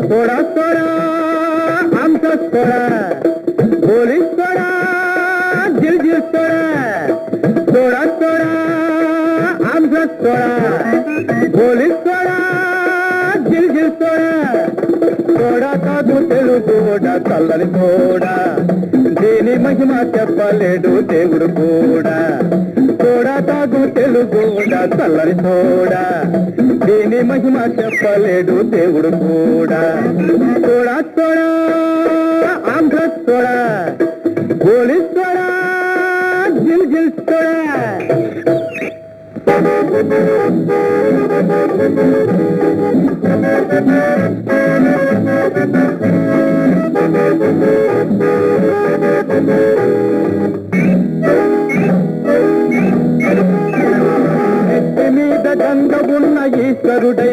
soda सोडा आमचा सोडा पोलीस सोडा जिलजिल सोडा सोडा सोडा आमचा सोडा पोलीस सोडा जिलजिल सोडा सोडा కాదు తెలుగు కూడా చల్లని కూడా దీని మహిమ చెప్పలేడు దేవుడు కూడా సోడా తాగు తెలుగు కూడా చల్లని సోడా దీని మహిమ చెప్పలేడు దేవుడు కూడా సోడా సోడా ఆంధ్ర సోడా గోలి సోడా జిల్ జిల్ సోడా మీద గంగ ఉన్న ఈశ్వరుడైన